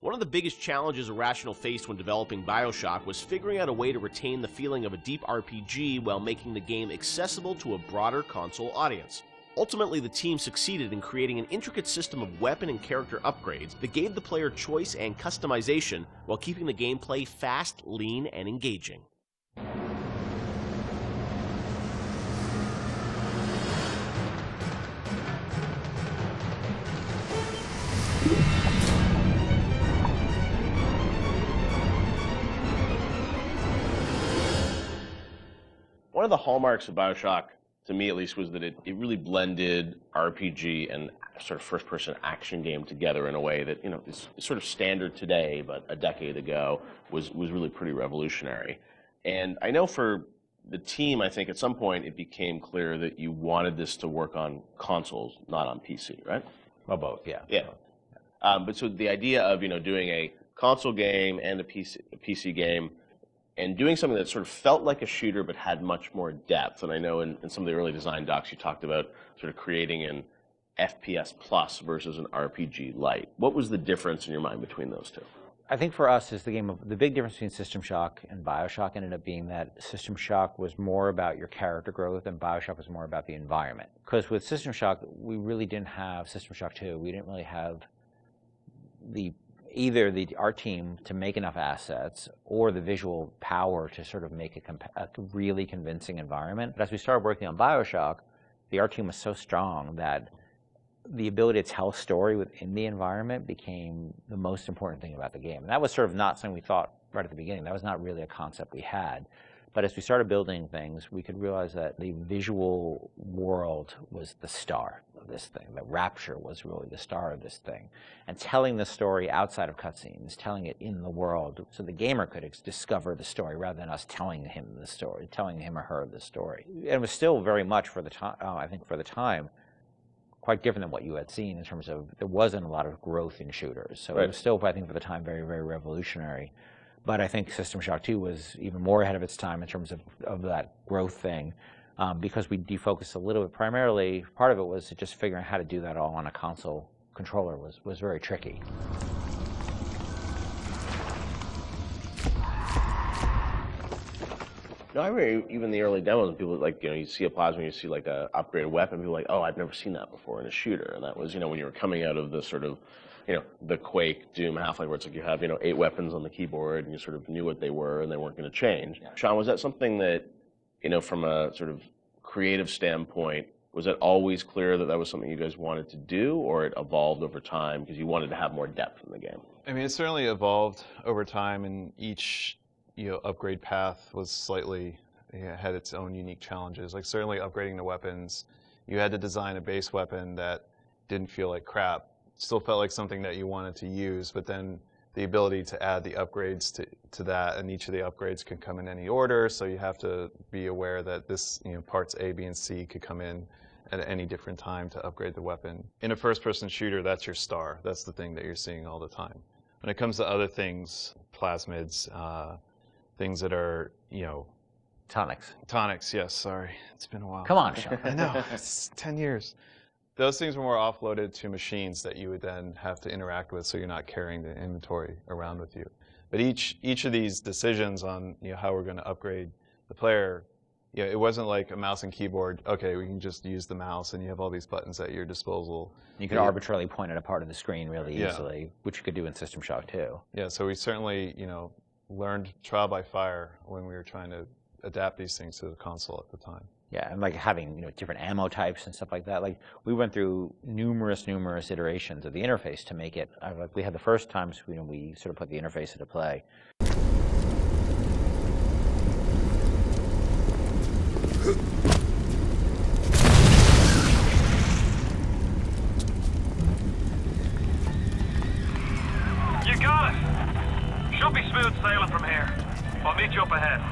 One of the biggest challenges Irrational faced when developing BioShock was figuring out a way to retain the feeling of a deep RPG while making the game accessible to a broader console audience. Ultimately, the team succeeded in creating an intricate system of weapon and character upgrades that gave the player choice and customization while keeping the gameplay fast, lean, and engaging. One of the hallmarks of BioShock, to me at least, was that it really blended RPG and sort of first-person action game together in a way that, is sort of standard today, but a decade ago was really pretty revolutionary. And I know for the team, I think at some point it became clear that you wanted this to work on consoles, not on PC, right? Well, both, yeah. Yeah. But so the idea of, doing a console game and a PC game, and doing something that sort of felt like a shooter but had much more depth. And I know in some of the early design docs you talked about sort of creating an FPS plus versus an RPG light. What was the difference in your mind between those two? I think for us is the big difference between System Shock and BioShock ended up being that System Shock was more about your character growth and BioShock was more about the environment. Because with System Shock, we really didn't have System Shock 2. We didn't really have either our team to make enough assets or the visual power to sort of make a really convincing environment. But as we started working on BioShock, the art team was so strong that the ability to tell a story within the environment became the most important thing about the game. And that was sort of not something we thought right at the beginning. That was not really a concept we had. But as we started building things, we could realize that the visual world was the star of this thing. That Rapture was really the star of this thing. And telling the story outside of cutscenes, telling it in the world, so the gamer could discover the story rather than us telling him the story, telling him or her the story. And it was still very much, for the time, I think for the time, quite different than what you had seen in terms of there wasn't a lot of growth in shooters. So It was still, I think, for the time, very, very revolutionary. But I think System Shock 2 was even more ahead of its time in terms of that growth thing, because we defocused a little bit. Primarily, part of it was just figuring out how to do that all on a console controller was very tricky. No, I remember even the early demos, people you see a plasma, you see like a upgraded weapon, people are like, oh, I've never seen that before in a shooter. And that was, when you were coming out of the sort of, the Quake, Doom, Half-Life, where it's like you have, 8 weapons on the keyboard and you sort of knew what they were and they weren't going to change. Yeah. Sean, was that something that, from a sort of creative standpoint, was it always clear that that was something you guys wanted to do, or it evolved over time because you wanted to have more depth in the game? I mean, it certainly evolved over time, and each upgrade path was slightly had its own unique challenges. Like certainly upgrading the weapons, you had to design a base weapon that didn't feel like crap. Still felt like something that you wanted to use, but then the ability to add the upgrades to that, and each of the upgrades can come in any order, so you have to be aware that this, parts A, B, and C could come in at any different time to upgrade the weapon. In a first-person shooter, that's your star. That's the thing that you're seeing all the time. When it comes to other things, plasmids, things that are, Tonics. Tonics, yes, sorry. It's been a while. Come on, Sean. I know, it's 10 years. Those things were more offloaded to machines that you would then have to interact with, so you're not carrying the inventory around with you. But each of these decisions on how we're going to upgrade the player, it wasn't like a mouse and keyboard. Okay, we can just use the mouse, and you have all these buttons at your disposal. You could arbitrarily point at a part of the screen really easily, which you could do in System Shock 2. Yeah, so we certainly learned trial by fire when we were trying to adapt these things to the console at the time. Yeah, and like having different ammo types and stuff like that. Like we went through numerous iterations of the interface to make it. Like we had the first times we sort of put the interface into play. You got it. Should be smooth sailing from here. I'll meet you up ahead.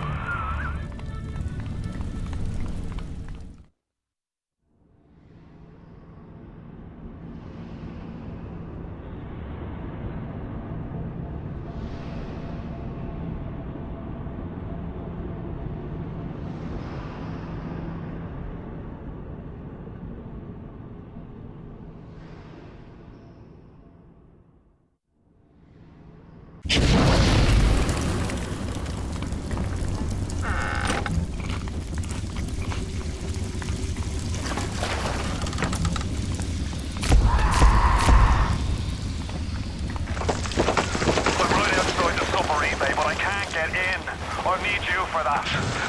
I need you for that.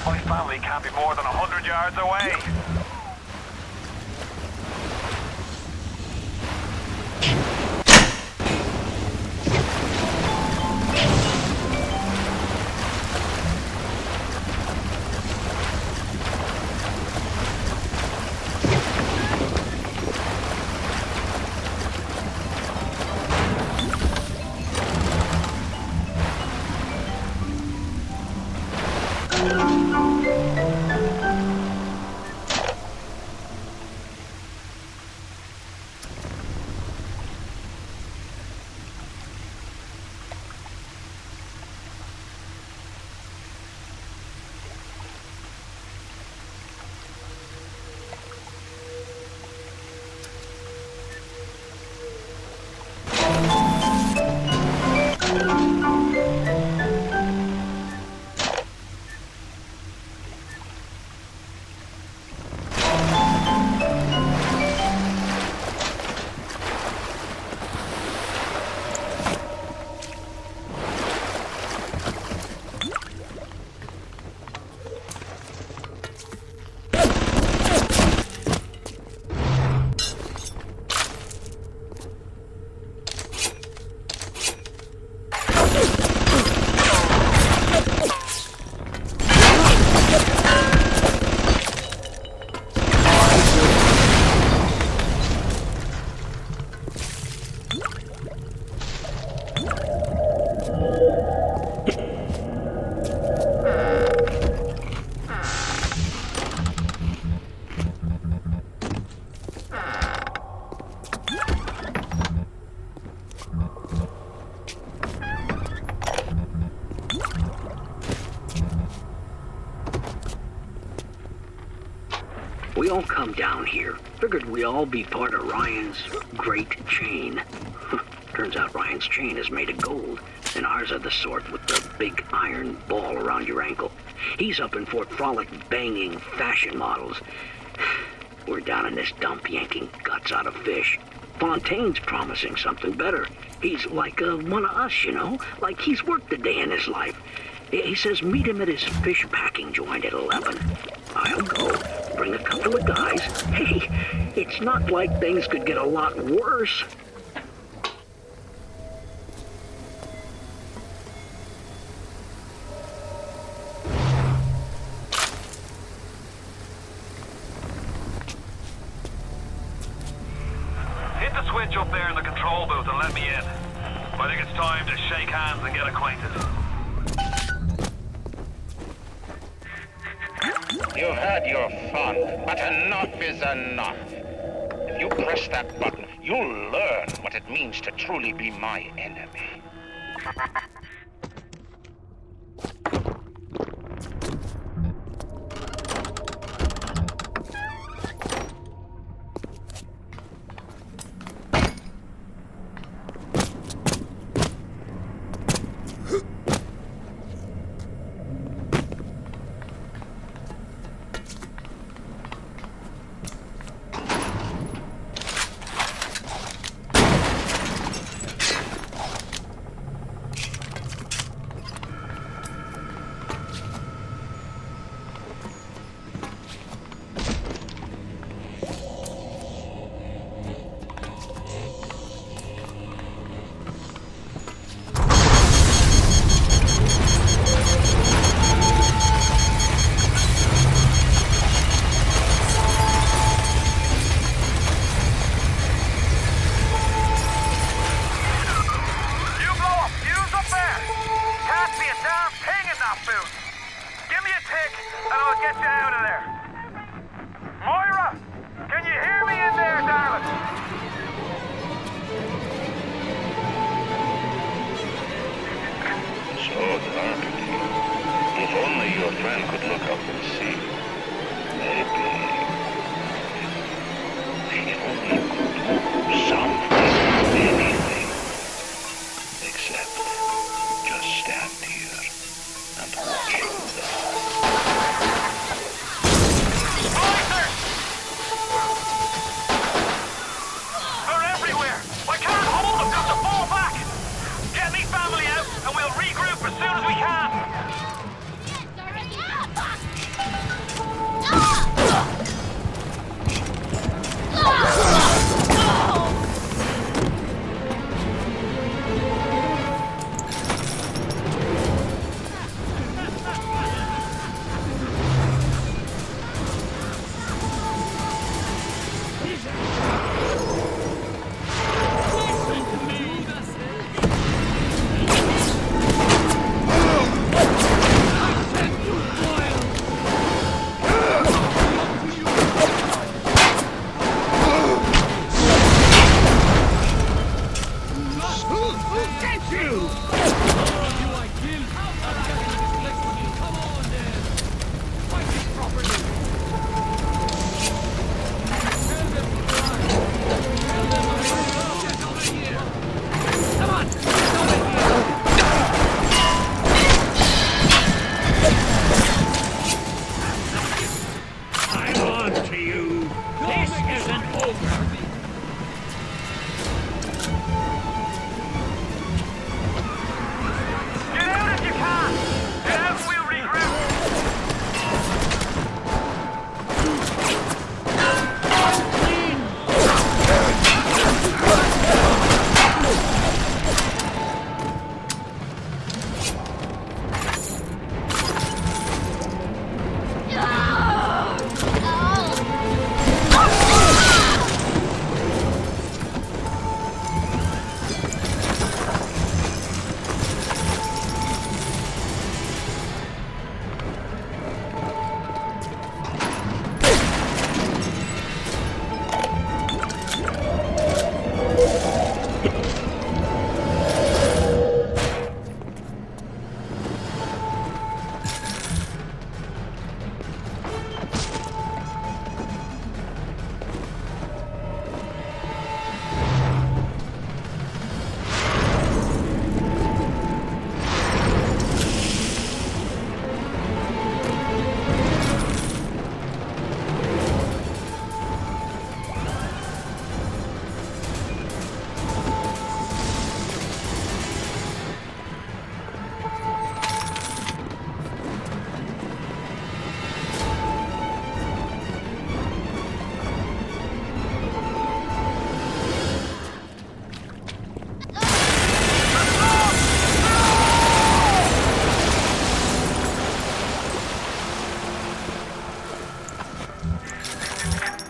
My family can't be more than 100 yards away. We all come down here. Figured we all be part of Ryan's great chain. Turns out Ryan's chain is made of gold, and ours are the sort with the big iron ball around your ankle. He's up in Fort Frolic banging fashion models. We're down in this dump yanking guts out of fish. Fontaine's promising something better. He's like one of us, you know? Like he's worked a day in his life. He says meet him at his fish packing joint at 11. I'll go. Bring a couple of guys. Hey, it's not like things could get a lot worse. Hit the switch up there in the control booth and let me in. I think it's time to shake hands and get acquainted. You had your fun, but enough is enough. If you press that button, you'll learn what it means to truly be my enemy.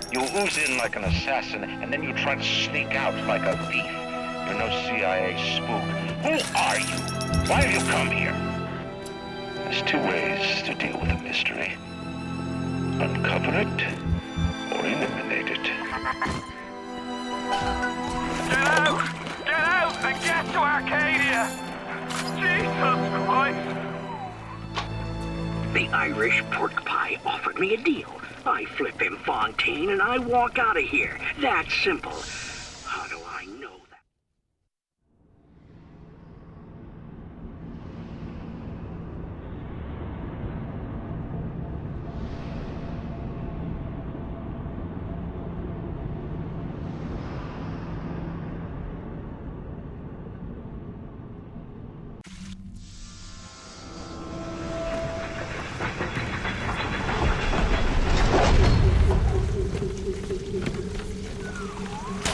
You ooze in like an assassin, and then you try to sneak out like a thief. You're no CIA spook. Who are you? Why have you come here? There's two ways to deal with a mystery. Uncover it, or eliminate it. Get out! Get out and get to Arcadia! Jesus Christ! The Irish pork pie offered me a deal. I flip him Fontaine and I walk out of here. That simple. How do I know that?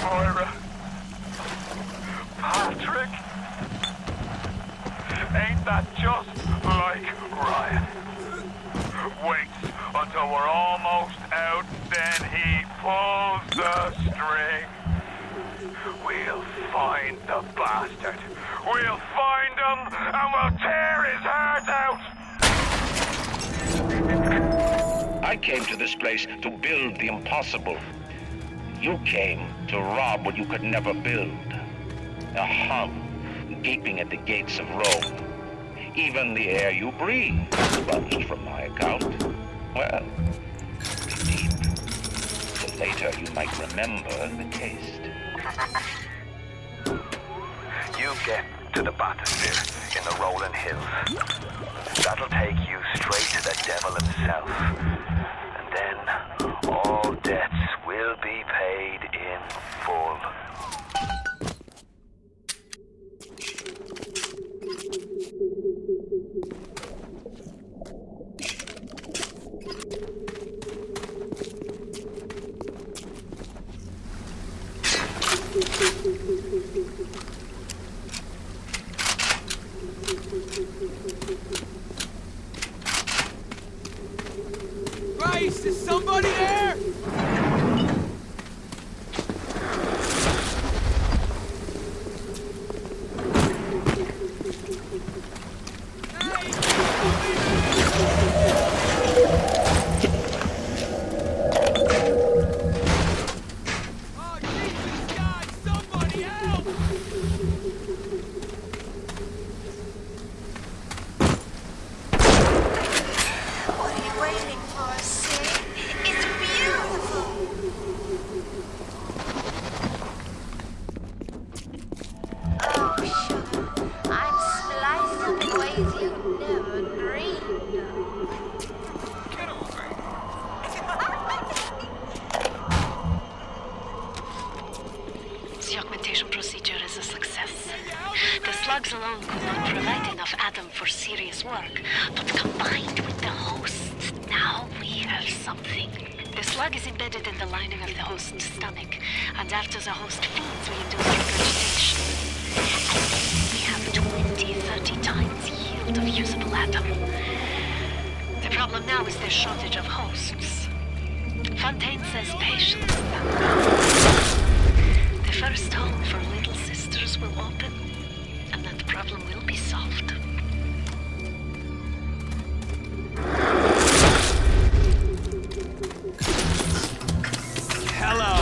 Moira. Patrick. Ain't that just like Ryan? Waits until we're almost out, then he pulls the string. We'll find the bastard. We'll find him and we'll tear his heart out. I came to this place to build the impossible. You came to rob what you could never build. A hub gaping at the gates of Rome. Even the air you breathe sponged from my account. Well, be deep. So later you might remember the taste. You get to the bathysphere in the rolling hills. That'll take you straight to the devil himself. And then all debts will be paid in full. Christ, is somebody there? Oh, Jesus God, somebody help! What are you waiting for, Sid? It's beautiful! Oh, sugar, I'm spliced up in ways you never dreamed of. Get over it! The augmentation procedure is a success. The slugs alone could not provide enough Adam for serious work, but combined with the host, now we have something. The slug is embedded in the lining of the host's stomach, and after the host feeds, we induce regurgitation. And we have 20, 30 times yield of usable Adam. The problem now is the shortage of hosts. Fontaine says patience. The first home for Little Sisters will open, and that problem will be solved. Hello!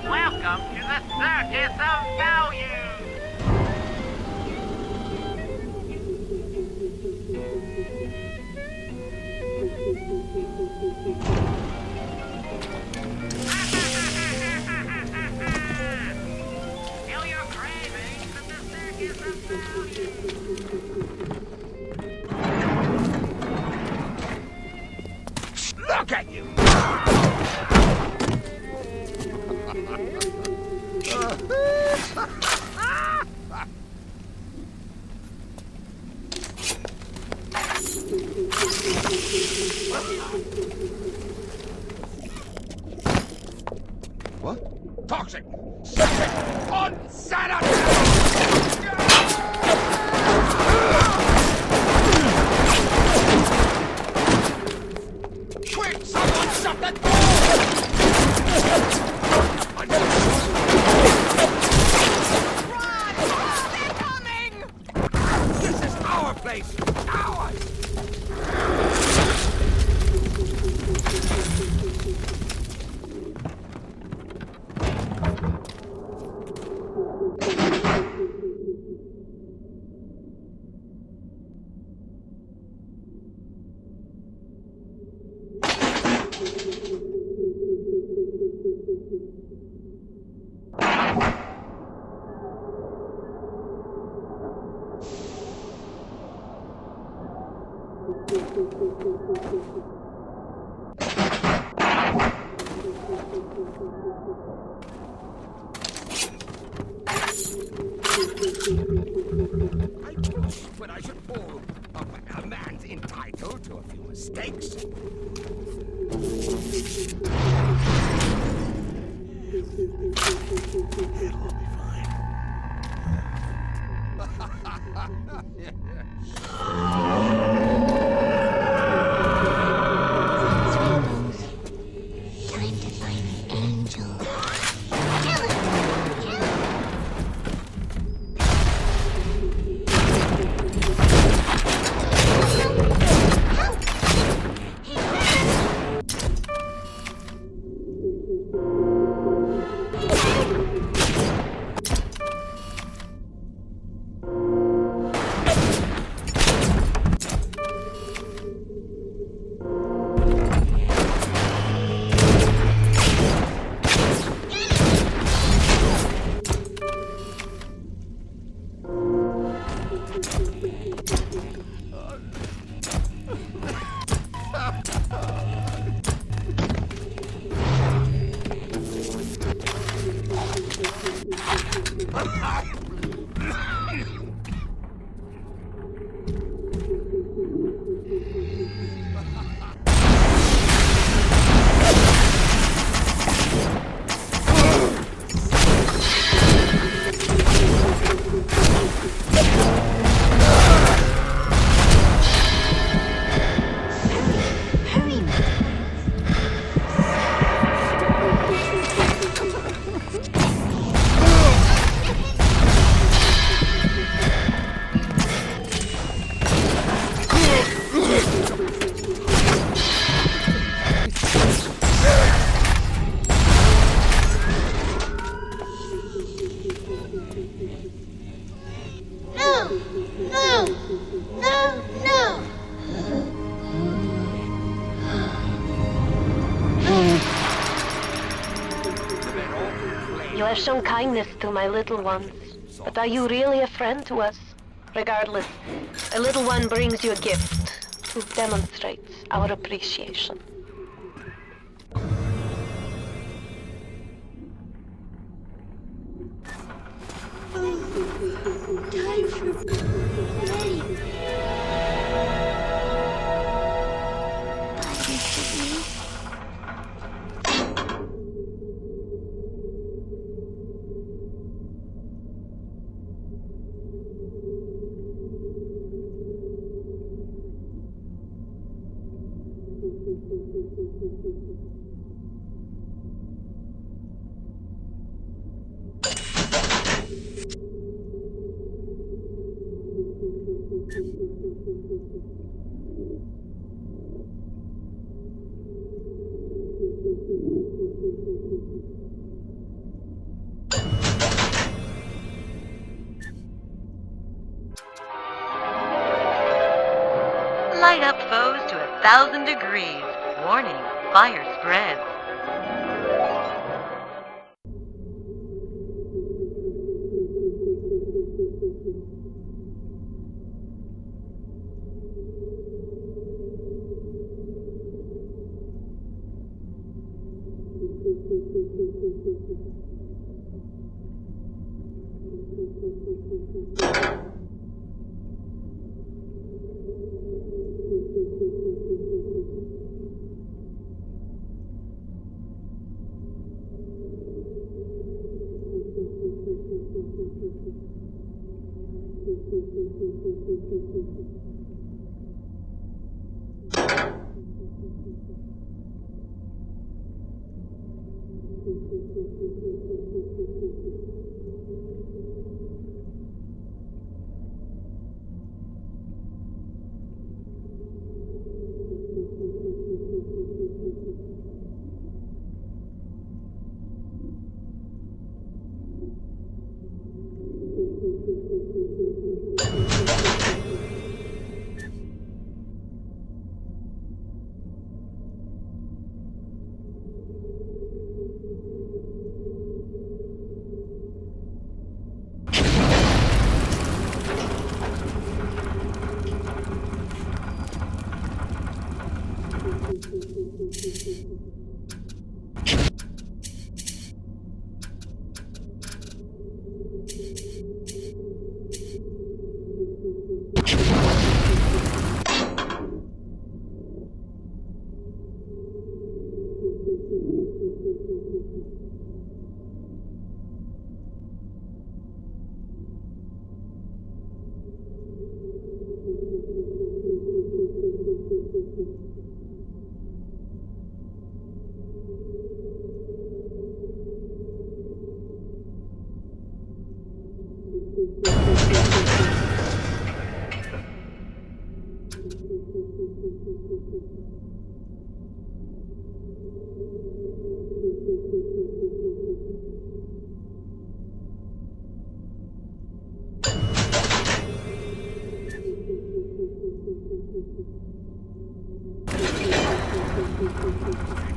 Welcome to the Circus of Value! Feel your cravings at the Circus of Value! Look at you! What? Toxic! Septic! Unsanitary! Quick! Someone shut that door! Run! They're coming! This is our place! Ours! I push when I should pull. A man's entitled to a few mistakes. Time to find the angel. No! No! No! You have shown kindness to my little ones, but are you really a friend to us? Regardless, a little one brings you a gift to demonstrate our appreciation. Time for bed. Bye, Mr. B. Light up foes to 1,000 degrees. Warning, fire spreads.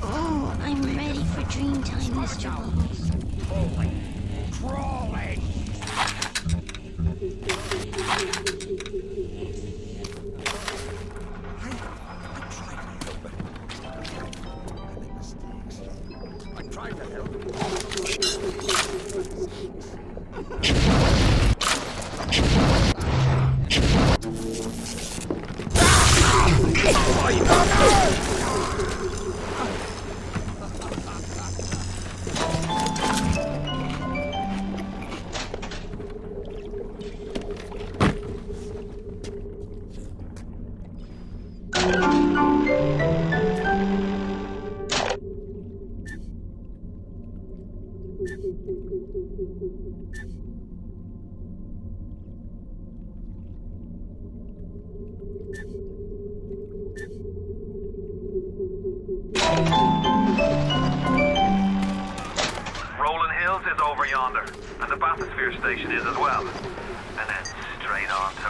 Oh, I'm ready for dream time, Mr. Bubbles. Crawling! I tried to help. Rolling Hills is over yonder, and the bathysphere station is as well. And then straight on to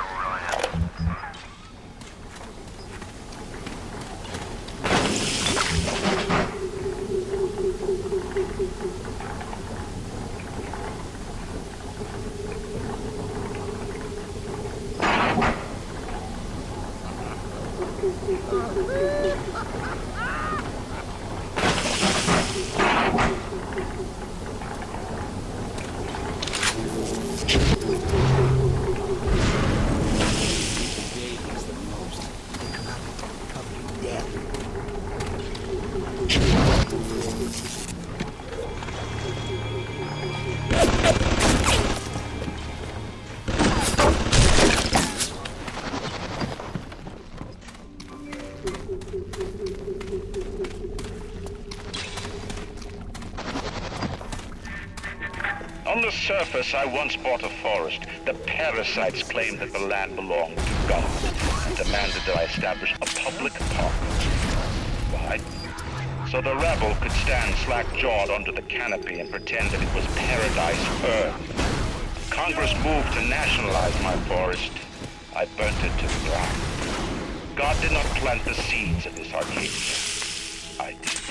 On the surface, I once bought a forest. The parasites claimed that the land belonged to God and demanded that I establish a public park. Why? So the rabble could stand slack-jawed under the canopy and pretend that it was paradise earth. Congress moved to nationalize my forest. I burnt it to the ground. God did not plant the seeds of this Arcadia. I did.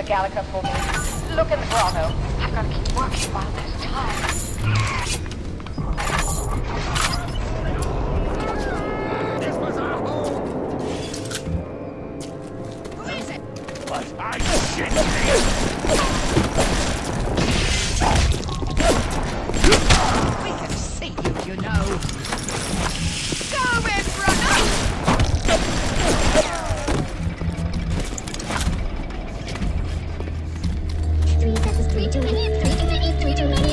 Gallica for me. Look in the grotto. I've got to keep working while there's time. This was our home. Who is it? But I shit We can see you, you know. Go in, brother! Three too many, three too many, three too many.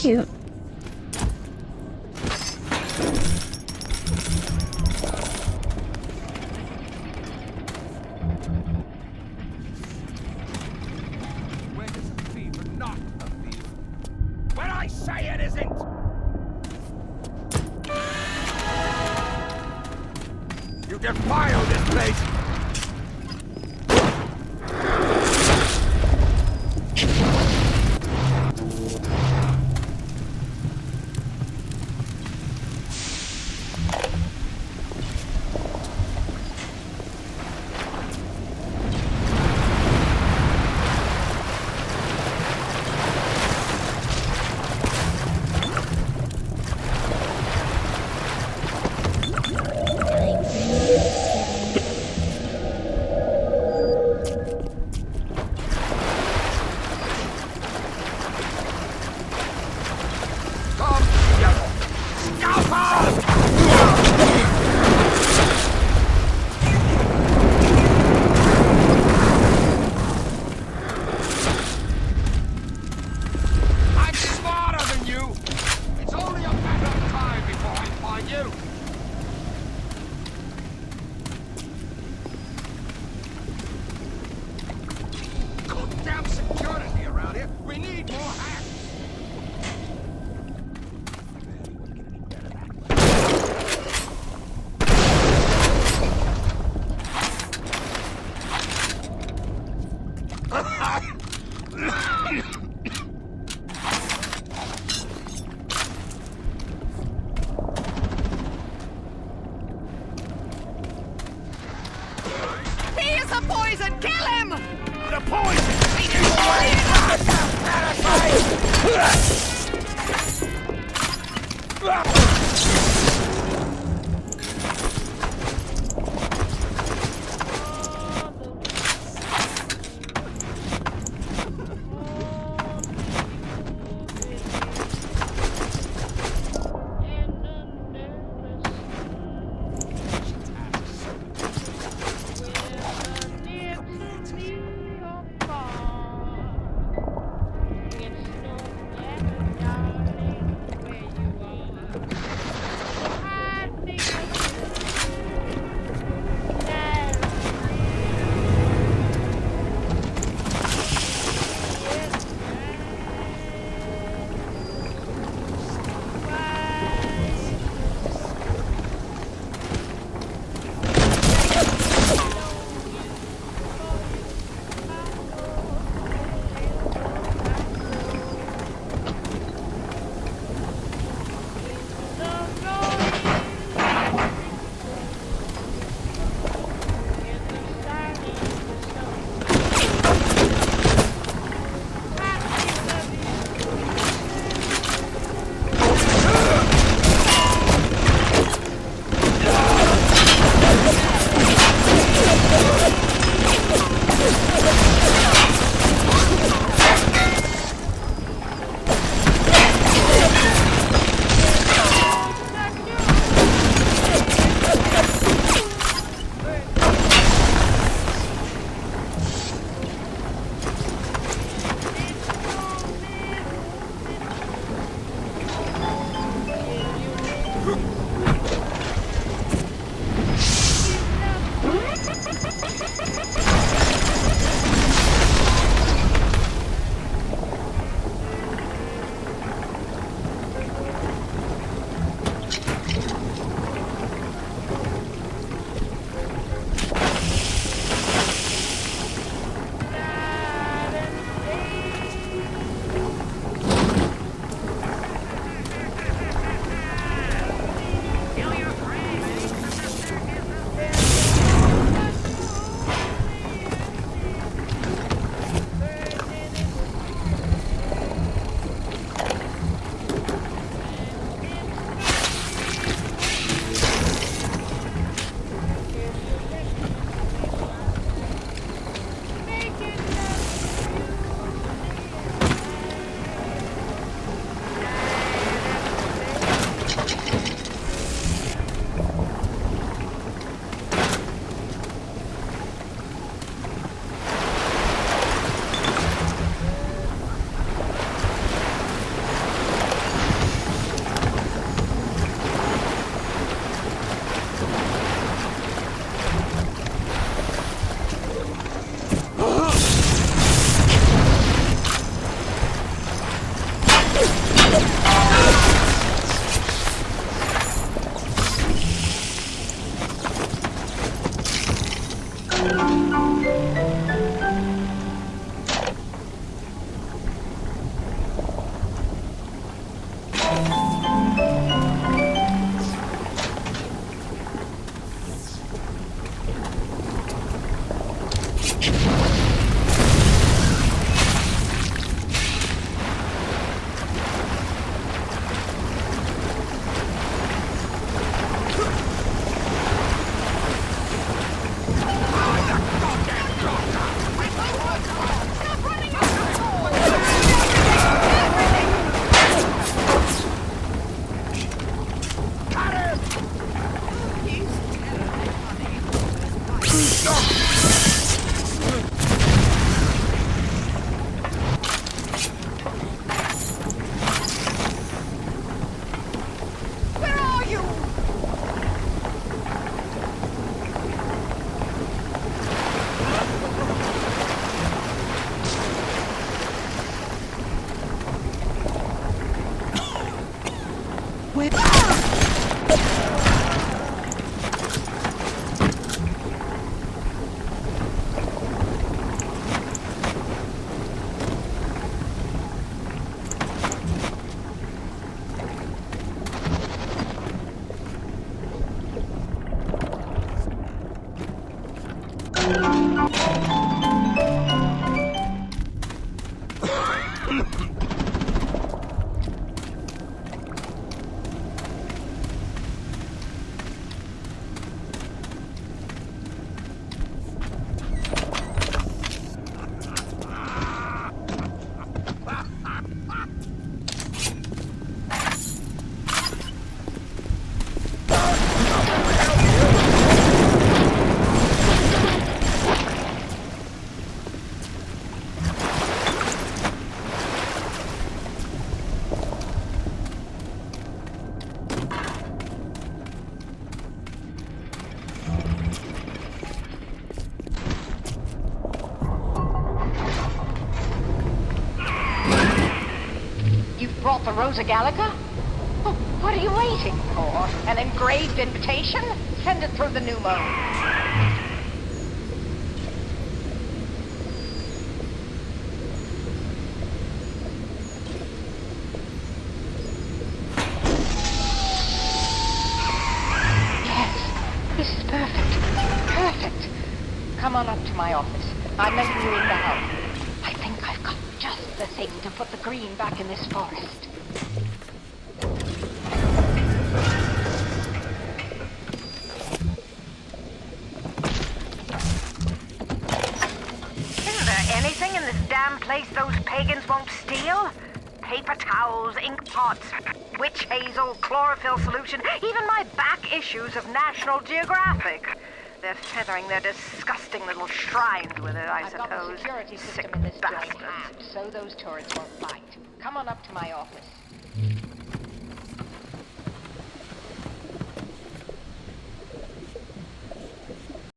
cute. When is a thief and not a thief? When I say it isn't! You defile this place! Where are you? Brought the Rosa Gallica? Oh, what are you waiting for? An engraved invitation? Send it through the pneumo. Yes, this is perfect. Perfect. Come on up to my office. I'm letting you in now. I think I've got just the thing to put the green back in this forest. Isn't there anything in this damn place those pagans won't steal? Paper towels, ink pots, witch hazel, chlorophyll solution, even my back issues of National Geographic. They're feathering their disgusting little shrines with it, I suppose. I've got the security system in this joint, so those turrets won't bite. Come on up to my office.